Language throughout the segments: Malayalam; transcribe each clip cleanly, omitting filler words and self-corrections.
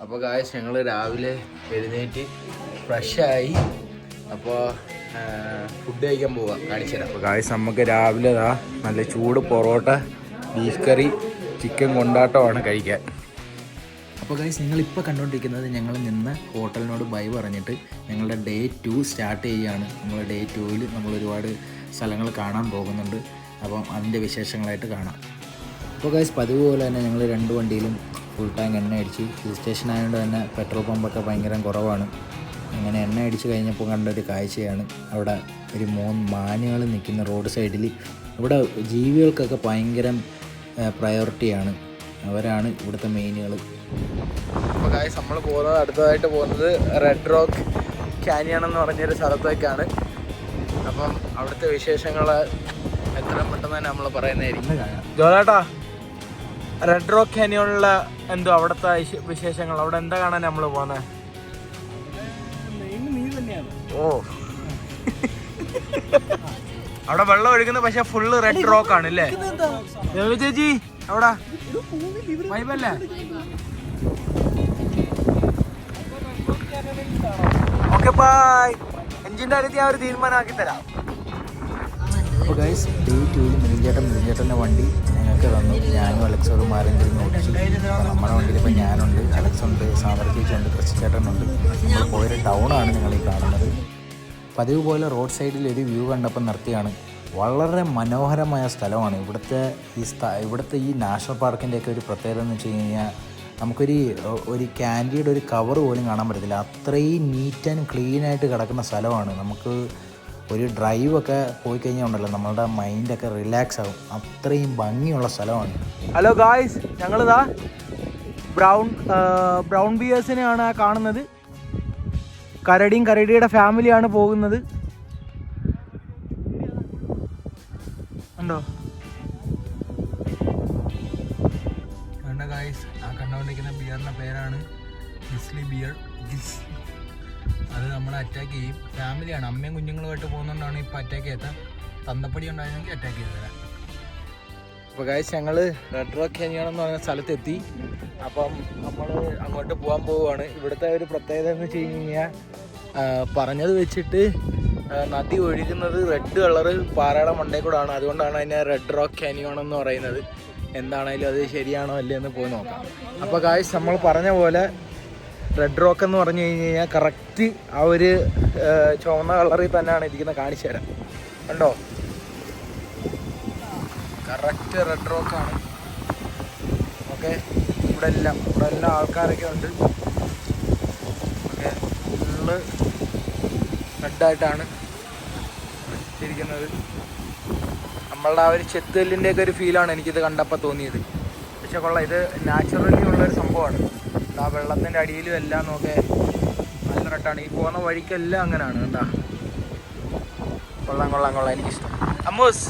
അപ്പോൾ ഗായ്സ് ഞങ്ങൾ രാവിലെ എഴുന്നേറ്റ് ഫ്രഷായി. അപ്പോൾ ഫുഡ് കഴിക്കാൻ പോവാം, കാണിച്ചു തരാം. അപ്പോൾ ഗായ്സ് നമുക്ക് രാവിലെ നല്ല ചൂട് പൊറോട്ട, ബീഫ് കറി, ചിക്കൻ കൊണ്ടാട്ടമാണ് കഴിക്കാൻ. അപ്പോൾ ഗൈസ് നിങ്ങളിപ്പോൾ കണ്ടുകൊണ്ടിരിക്കുന്നത് ഞങ്ങൾ നിന്ന് ഹോട്ടലിനോട് ബൈ പറഞ്ഞിട്ട് ഞങ്ങളുടെ ഡേ 2 സ്റ്റാർട്ട് ചെയ്യുകയാണ്. നമ്മൾ ഡേ 2-ൽ നമ്മൾ ഒരുപാട് സ്ഥലങ്ങൾ കാണാൻ പോകുന്നുണ്ട്. അപ്പം അതിൻ്റെ വിശേഷങ്ങളായിട്ട് കാണാം. അപ്പോൾ ഗൈസ് പതിവ് പോലെ തന്നെ ഞങ്ങൾ 2 വണ്ടിയിലും ഫുൾ ടാങ്ക് എണ്ണ അടിച്ച്. ഹിൽ സ്റ്റേഷൻ ആയതുകൊണ്ട് തന്നെ പെട്രോൾ പമ്പൊക്കെ ഭയങ്കര കുറവാണ്. അങ്ങനെ എണ്ണ അടിച്ച് കഴിഞ്ഞപ്പോൾ കണ്ടൊരു കാഴ്ചയാണ് അവിടെ ഒരു 3 മാനുകൾ നിൽക്കുന്ന റോഡ് സൈഡിൽ. ഇവിടെ ജീവികൾക്കൊക്കെ ഭയങ്കര പ്രയോറിറ്റിയാണ്, അവരാണ് ഇവിടുത്തെ മെയിനുകൾ. അപ്പോൾ ഗായ്സ് നമ്മൾ പോകുന്നത് അടുത്തതായിട്ട് പോകുന്നത് റെഡ് റോക്ക് കാനിയൺ എന്ന് പറഞ്ഞൊരു സ്ഥലത്തേക്കാണ്. അപ്പം അവിടുത്തെ വിശേഷങ്ങൾ എത്രയും പെട്ടെന്ന് തന്നെ നമ്മൾ പറയുന്നതായിരിക്കും. ജോലാട്ടാ, റെഡ് റോക്ക് കാനിയോണിലുള്ള എന്തോ അവിടുത്തെ വിശേഷങ്ങൾ, അവിടെ എന്താ കാണാൻ നമ്മൾ പോകുന്നത്? ഓ, അവിടെ വെള്ളം ഒഴുകുന്നത് പക്ഷെ ഫുള്ള് റെഡ് റോക്ക് ആണ് അല്ലേ ചേച്ചി? അവിടെ വൈബല്ലേ? Okay bye. എഞ്ചിൻ്റെ കാര്യത്തിൽ ഞാൻ ഒരു തീരുമാനമാക്കി തരാം. അപ്പോൾ ഗൈസ് ഡേ 2-ൽ മിനിഞ്ചേട്ടൻ്റെ വണ്ടി ഞങ്ങൾക്ക് തന്നു. ഞാനും അലക്സോടും ആരെങ്കിലും ഓടിച്ചു. നമ്മുടെ വണ്ടിയിൽ ഇപ്പോൾ ഞാനുണ്ട്, അലക്സുണ്ട്, സാമർജിച്ചുണ്ട്, ക്രിസ്റ്റിച്ചേട്ടനുണ്ട്. നമ്മൾ പോയൊരു ടൗണാണ് നിങ്ങൾ ഈ കാണുന്നത്. പതിവ് പോലെ റോഡ് സൈഡിൽ ഒരു വ്യൂ കണ്ടപ്പോൾ നിർത്തിയാണ്. വളരെ മനോഹരമായ സ്ഥലമാണ് ഇവിടുത്തെ ഈ നാഷണൽ പാർക്കിൻ്റെയൊക്കെ ഒരു പ്രത്യേകത എന്ന് വെച്ച് കഴിഞ്ഞാൽ നമുക്കൊരു ക്യാൻഡിയുടെ ഒരു കവർ പോലും കാണാൻ പറ്റത്തില്ല. അത്രയും നീറ്റ് ആൻഡ് ക്ലീനായിട്ട് കിടക്കുന്ന സ്ഥലമാണ്. നമുക്ക് ഒരു ഡ്രൈവൊക്കെ പോയി കഴിഞ്ഞാൽ ഉണ്ടല്ലോ, നമ്മളുടെ മൈൻഡൊക്കെ റിലാക്സ് ആകും. അത്രയും ഭംഗിയുള്ള സ്ഥലമാണ്. ഹലോ ഗായ്സ്, ഞങ്ങളിതാ ബ്രൗൺ ബിയേഴ്സിനെയാണ് കാണുന്നത്. കരടിയുടെ ഫാമിലിയാണ് പോകുന്നത്. ഉണ്ടോ കണ്ട ഗായ്സ്? ആ കണ്ടുകൊണ്ടിരിക്കുന്ന ബിയറിൻ്റെ പേരാണ് ഗിസ്ലി ബിയർ. അത് നമ്മളെ അറ്റാക്ക് ചെയ്യും. ഫാമിലിയാണ്, അമ്മയും കുഞ്ഞുങ്ങളുമായിട്ട് പോകുന്നതുകൊണ്ടാണ് ഇപ്പോൾ അറ്റാക്ക് ചെയ്താൽ. തന്തപ്പടി ഉണ്ടായിരുന്നെങ്കിൽ അറ്റാക്ക് ചെയ്ത് തരാം. അപ്പോൾ ഗായ്സ് ഞങ്ങൾ റെഡ് റോക്ക് കാനിയൺ എന്ന് പറയുന്ന സ്ഥലത്തെത്തി. അപ്പം നമ്മൾ അങ്ങോട്ട് പോകാൻ പോവുകയാണ്. ഇവിടുത്തെ ഒരു പ്രത്യേകത എന്ന് വെച്ച് കഴിഞ്ഞാൽ പറഞ്ഞത് വെച്ചിട്ട് നദി ഒഴുകുന്നത് റെഡ് കളറ് പാറയുടെ മണ്ടയിൽ കൂടാണ്. അതുകൊണ്ടാണ് അതിനെ റെഡ് റോക്ക് കാനിയൺ എന്ന് പറയുന്നത്. എന്താണേലും അത് ശരിയാണോ അല്ലേ എന്ന് പോയി നോക്കാം. അപ്പോൾ ഗായ്സ് നമ്മൾ പറഞ്ഞ പോലെ റെഡ് റോക്ക് എന്ന് പറഞ്ഞു കഴിഞ്ഞ് കഴിഞ്ഞാൽ കറക്റ്റ് ആ ഒരു ചുവന്ന കളറിൽ തന്നെയാണ് ഇരിക്കുന്നത്. കാണിച്ചു തരാം, കണ്ടോ? Correct red റോക്കാണ്. ഓക്കെ, ഇവിടെ എല്ലാം ആൾക്കാരൊക്കെ ഉണ്ട്. ഓക്കെ, ഫുള്ള് റെഡായിട്ടാണ് ഇരിക്കുന്നത്. നമ്മളുടെ ആ ഒരു ചെത്തുകല്ലിൻ്റെയൊക്കെ ഒരു ഫീലാണ് എനിക്കിത് കണ്ടപ്പോൾ തോന്നിയത്. പക്ഷെ കൊള്ളാം, ഇത് നാച്ചുറലി ഉള്ളൊരു സംഭവമാണ്. ആ വെള്ളത്തിൻ്റെ അടിയിലും എല്ലാം നോക്കെ നല്ല റെഡാണ്. ഈ പോകുന്ന വഴിക്കെല്ലാം അങ്ങനെയാണ് കേട്ടോ. കൊള്ളാം, എനിക്കിഷ്ടം. അമ്മൂസ്,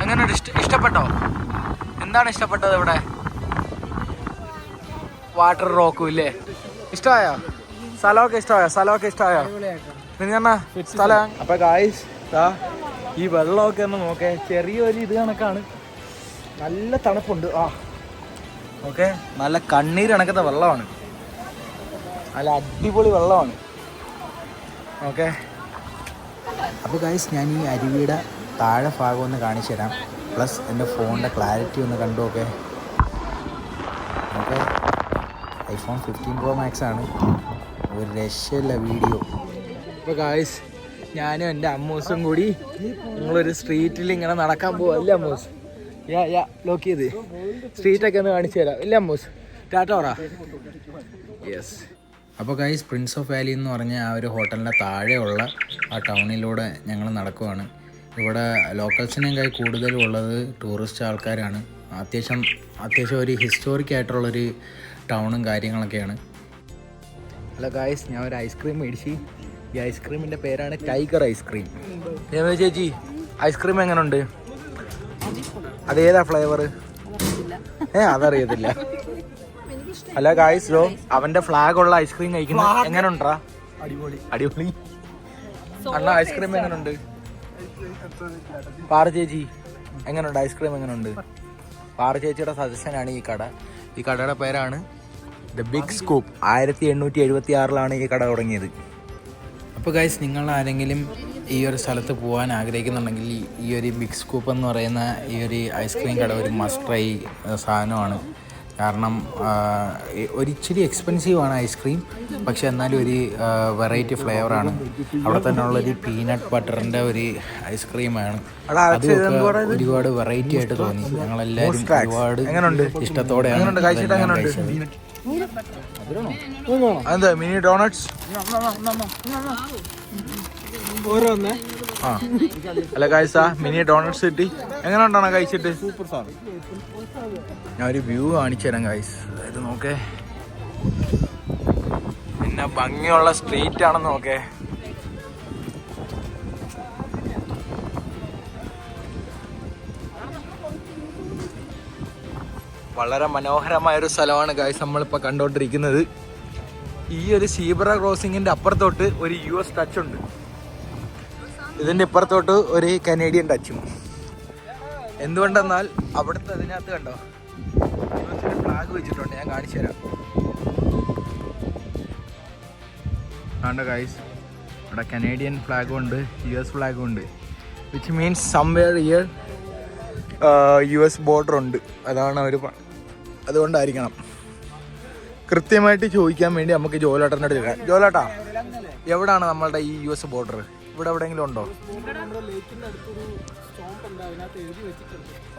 എങ്ങനെയുണ്ട്? ഇഷ്ടപ്പെട്ടോ? എന്താണ് ഇഷ്ടപ്പെട്ടത് ഇവിടെ? വാട്ടർ റോക്കും ഇല്ലേ? ഇഷ്ടമായോ? സ്ഥലമൊക്കെ ഇഷ്ടമായോ നിങ്ങ സ്ഥലം? അപ്പം ഗായ്സ് ഈ വെള്ളമൊക്കെ ഒന്ന് നോക്കേ, ചെറിയൊരു ഇത് കണക്കാണ്. നല്ല തണുപ്പുണ്ട്. ഓക്കെ, നല്ല കണ്ണീര് കണക്കത്തെ വെള്ളമാണ്. നല്ല അടിപൊളി വെള്ളമാണ്. ഓക്കെ, അപ്പോൾ ഗൈസ് ഞാൻ ഈ അരുവിയുടെ താഴെ ഭാഗം ഒന്ന് കാണിച്ചു തരാം. പ്ലസ് എൻ്റെ ഫോണിൻ്റെ ക്ലാരിറ്റി ഒന്ന് കണ്ടു. ഓക്കെ, iPhone 15 Pro Max ആണ്. ഒരു രക്ഷയില്ല വീഡിയോ. അപ്പോൾ ഗൈസ് ഞാനും എൻ്റെ അമ്മൂസും കൂടി നിങ്ങളൊരു സ്ട്രീറ്റിൽ ഇങ്ങനെ നടക്കാൻ പോവാം. അല്ലേ അമ്മൂസ്? ലോക്ക് ചെയ്ത് സ്ട്രീറ്റൊക്കെ ഒന്ന് കാണിച്ചു തരാം. ഇല്ല അമ്മൂസ്? ടാറ്റ പറ. യെസ്. അപ്പോൾ ഗൈസ് പ്രിൻസ് ഓഫ് വാലി എന്ന് പറഞ്ഞ ആ ഒരു ഹോട്ടലിൻ്റെ താഴെയുള്ള ആ ടൗണിലൂടെ ഞങ്ങൾ നടക്കുവാണ്. ഇവിടെ ലോക്കൽസിനേക്കാൾ കൂടുതലും ഉള്ളത് ടൂറിസ്റ്റ് ആൾക്കാരാണ്. അത്യാവശ്യം ഒരു ഹിസ്റ്റോറിക് ആയിട്ടുള്ളൊരു ടൗണും കാര്യങ്ങളൊക്കെയാണ്. ഹലോ ഗായ്സ്, ഞാൻ ഒരു ഐസ്ക്രീം മേടിച്ച്. ഈ ഐസ്ക്രീമിൻ്റെ പേരാണ് ടൈഗർ ഐസ്ക്രീം. ചേച്ചി, ഐസ്ക്രീം എങ്ങനെയുണ്ട്? അതേതാ ഫ്ലേവർ? അതറിയത്തില്ല. അല്ല ഗായ്സ്, അവൻ്റെ ഫ്ലാഗ് ഉള്ള ഐസ്ക്രീം കഴിക്കുന്നത് എങ്ങനെ ഉണ്ടാ? അടിപൊളി. അണ്ണ ഐസ്ക്രീം എങ്ങനെയുണ്ട്? പാറ ചേച്ചി എങ്ങനെയുണ്ട്? ഐസ്ക്രീം എങ്ങനെയുണ്ട്? പാറ ചേച്ചിയുടെ സജഷനാണ് ഈ കടയുടെ പേരാണ് ദ ബിഗ് സ്കൂപ്പ് 1876 ഈ കട തുടങ്ങിയത്. അപ്പോൾ ഗൈസ്, നിങ്ങൾ ആരെങ്കിലും ഈ ഒരു സ്ഥലത്ത് പോകാൻ ആഗ്രഹിക്കുന്നുണ്ടെങ്കിൽ ഈ ഒരു ബിഗ് സ്കൂപ്പ് എന്ന് പറയുന്ന ഈ ഒരു ഐസ്ക്രീം കട ഒരു മസ്റ്റ് ട്രൈ സാധനമാണ്. കാരണം ഒരിച്ചിരി എക്സ്പെൻസീവാണ് ഐസ്ക്രീം, പക്ഷെ എന്നാലും ഒരു വെറൈറ്റി ഫ്ലേവറാണ്. അവിടെ തന്നെ ഉള്ളൊരു പീനട്ട് ബട്ടറിൻ്റെ ഒരു ഐസ്ക്രീമാണ്. അതൊക്കെ ഒരുപാട് വെറൈറ്റി ആയിട്ട് തോന്നി. ഞങ്ങളെല്ലാവരും ഒരുപാട് ഇഷ്ടത്തോടെയാണ് കഴിച്ചത്. എന്താ മിനി ഡോണറ്റ്സ്? അല്ല കാഴ്ച മിനി ഡോണറ്റ്സ് കിട്ടി. എങ്ങനെ ഉണ്ടാണ് കഴിച്ചിട്ട്? Super sir. ഞാൻ ഒരു വ്യൂ കാണിച്ചു തരാം ഗൈസ്. ഇത് നോക്കേ, പിന്നെ ഭംഗിയുള്ള സ്ട്രീറ്റ് ആണെന്ന് നോക്കേ. വളരെ മനോഹരമായൊരു സ്ഥലമാണ് ഗൈസ് നമ്മളിപ്പോൾ കണ്ടുകൊണ്ടിരിക്കുന്നത്. ഈ ഒരു സീബ്ര ക്രോസിങ്ങിൻ്റെ അപ്പുറത്തോട്ട് ഒരു US ടച്ച് ഉണ്ട്, ഇതിൻ്റെ ഇപ്പുറത്തോട്ട് ഒരു കനേഡിയൻ ടച്ചും. എന്തുകൊണ്ടെന്നാൽ അവിടുത്തെ അതിനകത്ത് കണ്ടോ US ഫ്ലാഗ് വെച്ചിട്ടുണ്ട്. ഞാൻ കാണിച്ചു തരാം. കണ്ടോ ഗൈസ്, ഇവിടെ കനേഡിയൻ ഫ്ലാഗും ഉണ്ട്, US ഫ്ലാഗും ഉണ്ട്. Which means somewhere year US border ഉണ്ട്. അതാണ് അവർ, അതുകൊണ്ടായിരിക്കണം. കൃത്യമായിട്ട് ചോദിക്കാൻ വേണ്ടി നമുക്ക് ജോലേട്ടനോട് ചോദിക്കാം. ജോലേട്ടാ, എവിടാണ് നമ്മളുടെ ഈ US ബോർഡർ? ഇവിടെ എവിടെയെങ്കിലും ഉണ്ടോ?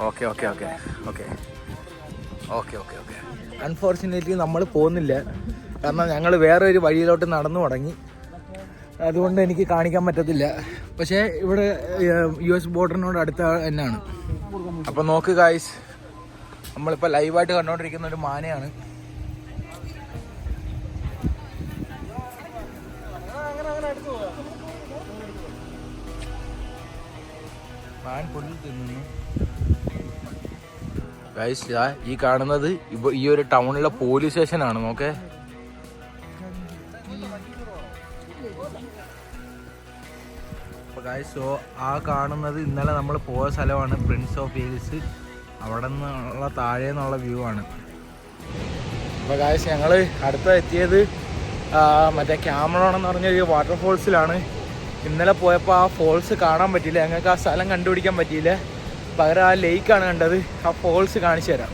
Okay okay okay okay okay okay okay unfortunately നമ്മൾ പോകുന്നില്ല, കാരണം ഞങ്ങൾ വേറെ ഒരു വഴിയിലോട്ട് നടന്നു തുടങ്ങി. അതുകൊണ്ട് എനിക്ക് കാണിക്കാൻ പറ്റത്തില്ല. പക്ഷേ ഇവിടെ US ബോർഡറിനോട് അടുത്ത തന്നെയാണ്. അപ്പോൾ നോക്ക് ഗായ്സ്, നമ്മളിപ്പോൾ ലൈവായിട്ട് കണ്ടുകൊണ്ടിരിക്കുന്ന ഒരു മാനയാണ്. മാൻ പുല്ല് തിന്നുന്നു ഗൈസ്. ഈ കാണുന്നത് ഈ ഒരു ടൗണിലെ പോലീസ് സ്റ്റേഷനാണ്. നോക്കേ, അപ്പോൾ ഗൈസ്, സോ ആ കാണുന്നത് ഇന്നലെ നമ്മൾ പോയ സ്ഥലമാണ്, പ്രിൻസ് ഓഫ് വെയിൽസ്. അവിടെ നിന്നുള്ള താഴെ നിന്നുള്ള വ്യൂ ആണ്. അപ്പോൾ ഗൈസ്, ഞങ്ങൾ അടുത്ത എത്തിയത് മറ്റേ ക്യാമറോൺ എന്ന് പറഞ്ഞൊരു വാട്ടർഫോൾസിലാണ്. ഇന്നലെ പോയപ്പോൾ ആ ഫോൾസ് കാണാൻ പറ്റിയില്ല, ഞങ്ങൾക്ക് ആ സ്ഥലം കണ്ടുപിടിക്കാൻ പറ്റിയില്ല. പകരം ആ ലേക്കാണ് കണ്ടത്. ആ ഫോൾസ് കാണിച്ചു തരാം.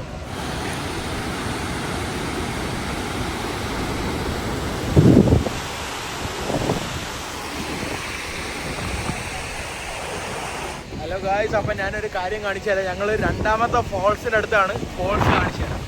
ഹലോ ഗായ്സ്, അപ്പം ഞാനൊരു കാര്യം കാണിച്ചു തരാം. ഞങ്ങൾ രണ്ടാമത്തെ ഫോൾസിനടുത്താണ്. ഫോൾസ് കാണിച്ചു തരാം.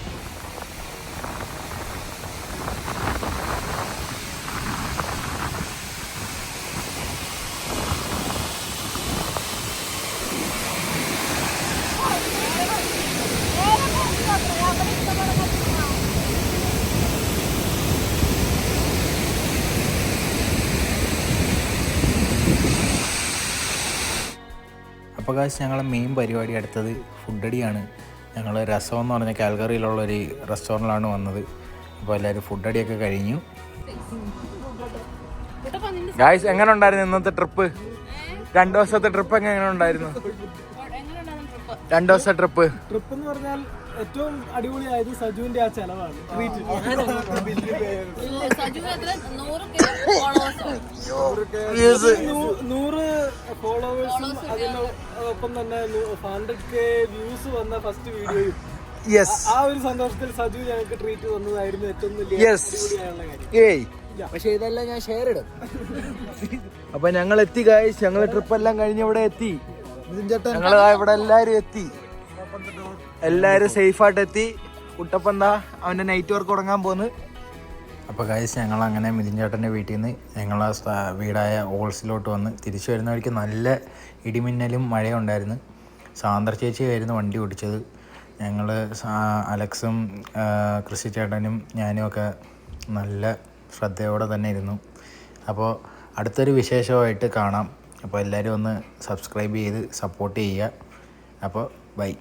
അപ്പോൾ ഗൈസ്, ഞങ്ങളെ മെയിൻ പരിപാടി അടുത്തത് ഫുഡ് അടിയാണ്. ഞങ്ങൾ രസം എന്ന് പറഞ്ഞ കാൽഗറിയിലുള്ളൊരു റെസ്റ്റോറൻറ്റിലാണ് വന്നത്. അപ്പോൾ എല്ലാവരും ഫുഡ് അടിയൊക്കെ കഴിഞ്ഞു. ഗൈസ്, എങ്ങനെ ഉണ്ടായിരുന്നു ഇന്നത്തെ ട്രിപ്പ്? 2 ദിവസത്തെ ട്രിപ്പ് എങ്ങനെ ഉണ്ടായിരുന്നു? 2 ദിവസത്തെ ട്രിപ്പ് എന്ന് പറഞ്ഞാൽ ഏറ്റവും അടിപൊളിയായത് സജുവിന്റെ ആ ചെലവാണ്. 100 ഫോളോവേഴ്സും അതിനൊപ്പം തന്നെ 100K വ്യൂസ് വന്ന ഫസ്റ്റ് വീഡിയോയും, ആ ഒരു സന്തോഷത്തിൽ സജു ഞങ്ങൾക്ക് ട്രീറ്റ് തന്നതായിരുന്നു ഏറ്റവും വലിയ കാര്യം. പക്ഷെ ഇതെല്ലാം ഞാൻ ഷെയർ ഇടും. അപ്പൊ ഞങ്ങൾ എത്തി ഗൈസ്, ഞങ്ങൾ ട്രിപ്പ് എല്ലാം കഴിഞ്ഞ് ഇവിടെ എത്തി. ഞങ്ങൾ ഇവിടെ എല്ലാരും എത്തി, എല്ലാരും സേഫായിട്ട് എത്തി. കുട്ടപ്പന്താ അവന്റെ നൈറ്റ് വർക്ക് തുടങ്ങാൻ പോന്ന്. അപ്പോൾ ഗൈസ്, ഞങ്ങൾ അങ്ങനെ മിഥുൻ ചേട്ടൻ്റെ വീട്ടിൽ നിന്ന് ഞങ്ങളെ വീടായ ഓൾസിലോട്ട് വന്ന് തിരിച്ചു വരുന്ന വഴിക്ക് നല്ല ഇടിമിന്നലും മഴയും ഉണ്ടായിരുന്നു. സാന്ദ്ര ചേച്ചിയായിരുന്നു വണ്ടി ഓടിച്ചത്. ഞങ്ങൾ അലക്സും ക്രിസ്റ്റി ചേട്ടനും ഞാനും ഒക്കെ നല്ല ശ്രദ്ധയോടെ തന്നെ ഇരുന്നു. അപ്പോൾ അടുത്തൊരു വിശേഷമായിട്ട് കാണാം. അപ്പോൾ എല്ലാവരും ഒന്ന് സബ്സ്ക്രൈബ് ചെയ്ത് സപ്പോർട്ട് ചെയ്യുക. അപ്പോൾ ബൈ.